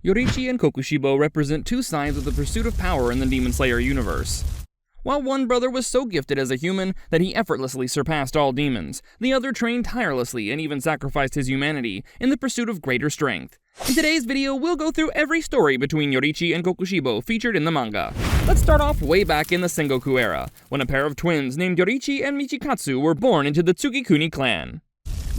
Yoriichi and Kokushibo represent two sides of the pursuit of power in the Demon Slayer universe. While one brother was so gifted as a human that he effortlessly surpassed all demons, the other trained tirelessly and even sacrificed his humanity in the pursuit of greater strength. In today's video, we'll go through every story between Yoriichi and Kokushibo featured in the manga. Let's start off way back in the Sengoku era, when a pair of twins named Yoriichi and Michikatsu were born into the Tsukikuni clan.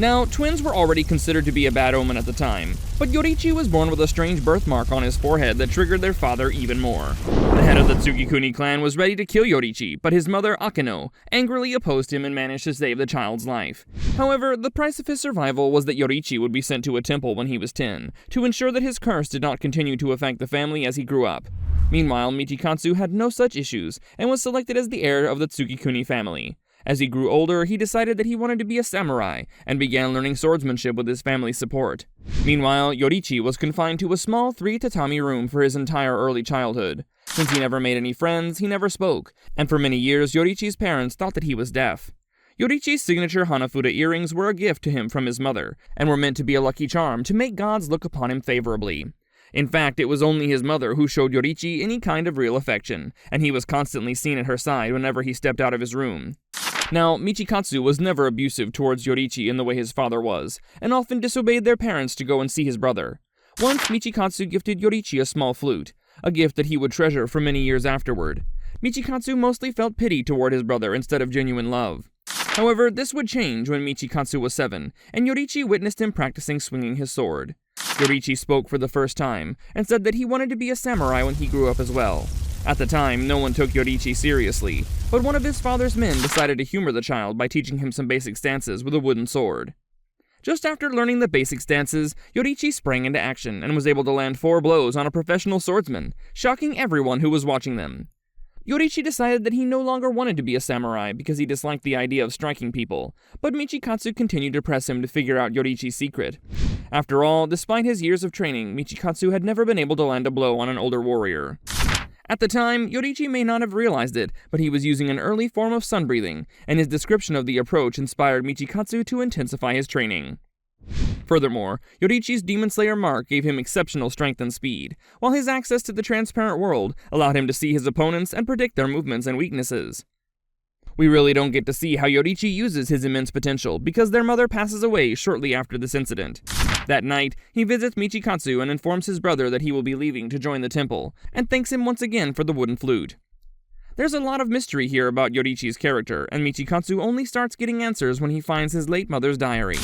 Now, twins were already considered to be a bad omen at the time, but Yoriichi was born with a strange birthmark on his forehead that triggered their father even more. The head of the Tsukikuni clan was ready to kill Yoriichi, but his mother, Akeno, angrily opposed him and managed to save the child's life. However, the price of his survival was that Yoriichi would be sent to a temple when he was 10, to ensure that his curse did not continue to affect the family as he grew up. Meanwhile, Michikatsu had no such issues, and was selected as the heir of the Tsukikuni family. As he grew older, he decided that he wanted to be a samurai, and began learning swordsmanship with his family's support. Meanwhile, Yoriichi was confined to a small 3-tatami room for his entire early childhood. Since he never made any friends, he never spoke, and for many years Yoriichi's parents thought that he was deaf. Yoriichi's signature Hanafuda earrings were a gift to him from his mother, and were meant to be a lucky charm to make gods look upon him favorably. In fact, it was only his mother who showed Yoriichi any kind of real affection, and he was constantly seen at her side whenever he stepped out of his room. Now, Michikatsu was never abusive towards Yoriichi in the way his father was, and often disobeyed their parents to go and see his brother. Once, Michikatsu gifted Yoriichi a small flute, a gift that he would treasure for many years afterward. Michikatsu mostly felt pity toward his brother instead of genuine love. However, this would change when Michikatsu was 7, and Yoriichi witnessed him practicing swinging his sword. Yoriichi spoke for the first time, and said that he wanted to be a samurai when he grew up as well. At the time, no one took Yoriichi seriously, but one of his father's men decided to humor the child by teaching him some basic stances with a wooden sword. Just after learning the basic stances, Yoriichi sprang into action and was able to land 4 blows on a professional swordsman, shocking everyone who was watching them. Yoriichi decided that he no longer wanted to be a samurai because he disliked the idea of striking people, but Michikatsu continued to press him to figure out Yoriichi's secret. After all, despite his years of training, Michikatsu had never been able to land a blow on an older warrior. At the time, Yoriichi may not have realized it, but he was using an early form of sunbreathing, and his description of the approach inspired Michikatsu to intensify his training. Furthermore, Yoriichi's Demon Slayer mark gave him exceptional strength and speed, while his access to the transparent world allowed him to see his opponents and predict their movements and weaknesses. We really don't get to see how Yoriichi uses his immense potential because their mother passes away shortly after this incident. That night, he visits Michikatsu and informs his brother that he will be leaving to join the temple, and thanks him once again for the wooden flute. There's a lot of mystery here about Yoriichi's character, and Michikatsu only starts getting answers when he finds his late mother's diary.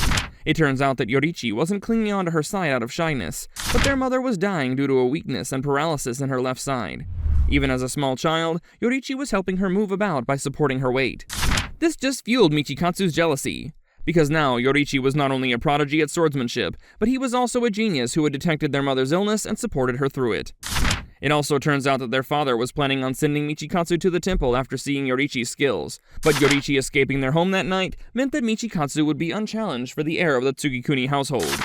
It turns out that Yoriichi wasn't clinging onto her side out of shyness, but their mother was dying due to a weakness and paralysis in her left side. Even as a small child, Yoriichi was helping her move about by supporting her weight. This just fueled Michikatsu's jealousy, because now Yoriichi was not only a prodigy at swordsmanship, but he was also a genius who had detected their mother's illness and supported her through it. It also turns out that their father was planning on sending Michikatsu to the temple after seeing Yoriichi's skills, but Yoriichi escaping their home that night meant that Michikatsu would be unchallenged for the heir of the Tsukikuni household.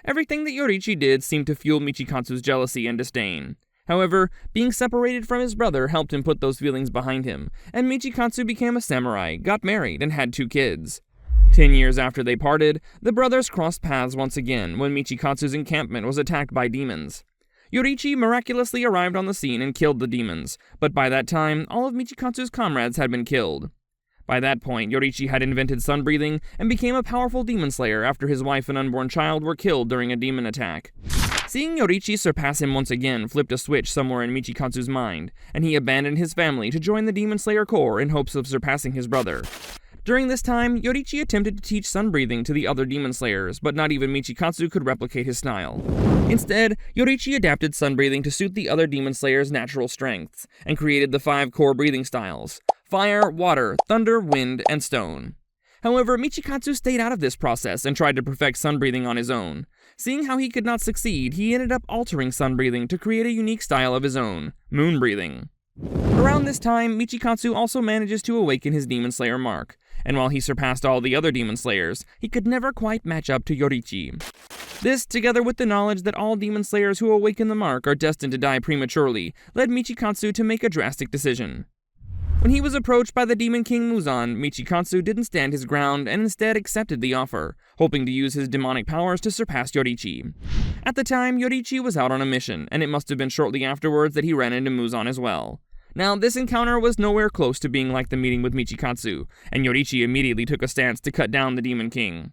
Everything that Yoriichi did seemed to fuel Michikatsu's jealousy and disdain. However, being separated from his brother helped him put those feelings behind him, and Michikatsu became a samurai, got married, and had 2 kids. 10 years after they parted, the brothers crossed paths once again when Michikatsu's encampment was attacked by demons. Yoriichi miraculously arrived on the scene and killed the demons, but by that time, all of Michikatsu's comrades had been killed. By that point, Yoriichi had invented sunbreathing and became a powerful demon slayer after his wife and unborn child were killed during a demon attack. Seeing Yoriichi surpass him once again flipped a switch somewhere in Michikatsu's mind, and he abandoned his family to join the Demon Slayer Corps in hopes of surpassing his brother. During this time, Yoriichi attempted to teach sunbreathing to the other demon slayers, but not even Michikatsu could replicate his style. Instead, Yoriichi adapted sunbreathing to suit the other demon slayers' natural strengths, and created the 5 core breathing styles: fire, water, thunder, wind, and stone. However, Michikatsu stayed out of this process and tried to perfect sunbreathing on his own. Seeing how he could not succeed, he ended up altering sunbreathing to create a unique style of his own, moon breathing. Around this time, Michikatsu also manages to awaken his Demon Slayer mark, and while he surpassed all the other Demon Slayers, he could never quite match up to Yoriichi. This, together with the knowledge that all Demon Slayers who awaken the mark are destined to die prematurely, led Michikatsu to make a drastic decision. When he was approached by the Demon King Muzan, Michikatsu didn't stand his ground and instead accepted the offer, hoping to use his demonic powers to surpass Yoriichi. At the time, Yoriichi was out on a mission, and it must have been shortly afterwards that he ran into Muzan as well. Now, this encounter was nowhere close to being like the meeting with Michikatsu, and Yoriichi immediately took a stance to cut down the Demon King.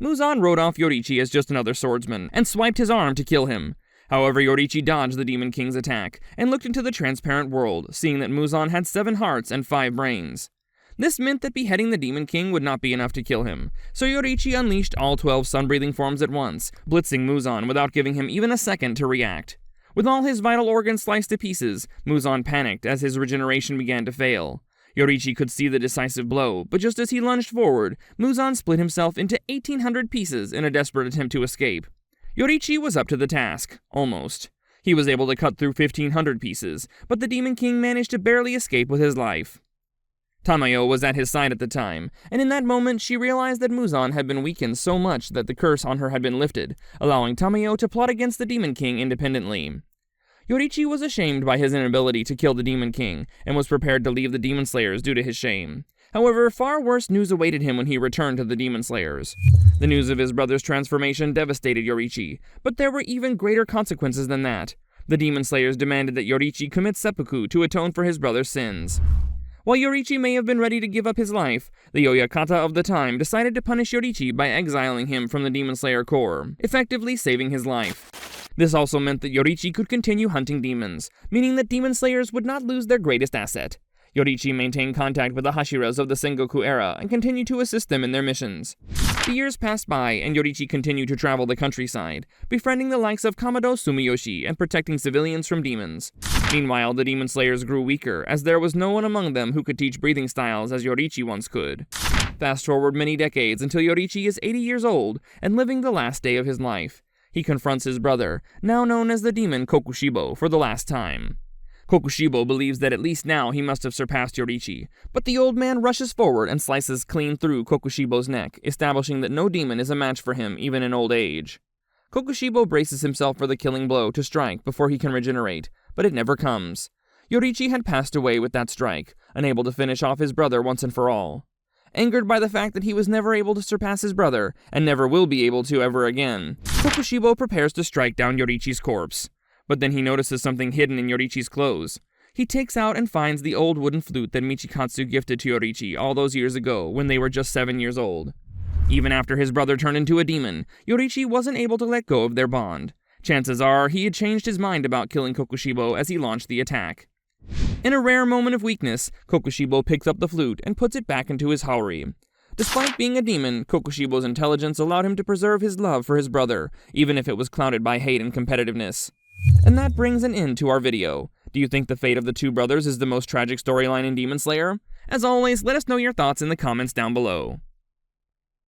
Muzan wrote off Yoriichi as just another swordsman, and swiped his arm to kill him. However, Yoriichi dodged the Demon King's attack, and looked into the transparent world, seeing that Muzan had 7 hearts and 5 brains. This meant that beheading the Demon King would not be enough to kill him, so Yoriichi unleashed all 12 sun-breathing forms at once, blitzing Muzan without giving him even a second to react. With all his vital organs sliced to pieces, Muzan panicked as his regeneration began to fail. Yoriichi could see the decisive blow, but just as he lunged forward, Muzan split himself into 1,800 pieces in a desperate attempt to escape. Yoriichi was up to the task. Almost. He was able to cut through 1,500 pieces, but the Demon King managed to barely escape with his life. Tamayo was at his side at the time, and in that moment she realized that Muzan had been weakened so much that the curse on her had been lifted, allowing Tamayo to plot against the Demon King independently. Yoriichi was ashamed by his inability to kill the Demon King, and was prepared to leave the Demon Slayers due to his shame. However, far worse news awaited him when he returned to the Demon Slayers. The news of his brother's transformation devastated Yoriichi, but there were even greater consequences than that. The Demon Slayers demanded that Yoriichi commit seppuku to atone for his brother's sins. While Yoriichi may have been ready to give up his life, the Oyakata of the time decided to punish Yoriichi by exiling him from the Demon Slayer Corps, effectively saving his life. This also meant that Yoriichi could continue hunting demons, meaning that Demon Slayers would not lose their greatest asset. Yoriichi maintained contact with the Hashiras of the Sengoku era and continued to assist them in their missions. The years passed by, and Yoriichi continued to travel the countryside, befriending the likes of Kamado Sumiyoshi and protecting civilians from demons. Meanwhile, the Demon Slayers grew weaker, as there was no one among them who could teach breathing styles as Yoriichi once could. Fast forward many decades until Yoriichi is 80 years old and living the last day of his life. He confronts his brother, now known as the demon Kokushibo, for the last time. Kokushibo believes that at least now he must have surpassed Yoriichi, but the old man rushes forward and slices clean through Kokushibo's neck, establishing that no demon is a match for him even in old age. Kokushibo braces himself for the killing blow to strike before he can regenerate, but it never comes. Yoriichi had passed away with that strike, unable to finish off his brother once and for all. Angered by the fact that he was never able to surpass his brother, and never will be able to ever again, Kokushibo prepares to strike down Yoriichi's corpse. But then he notices something hidden in Yoriichi's clothes. He takes out and finds the old wooden flute that Michikatsu gifted to Yoriichi all those years ago when they were just 7 years old. Even after his brother turned into a demon, Yoriichi wasn't able to let go of their bond. Chances are he had changed his mind about killing Kokushibo as he launched the attack. In a rare moment of weakness, Kokushibo picks up the flute and puts it back into his haori. Despite being a demon, Kokushibo's intelligence allowed him to preserve his love for his brother, even if it was clouded by hate and competitiveness. And that brings an end to our video. Do you think the fate of the two brothers is the most tragic storyline in Demon Slayer? As always, let us know your thoughts in the comments down below.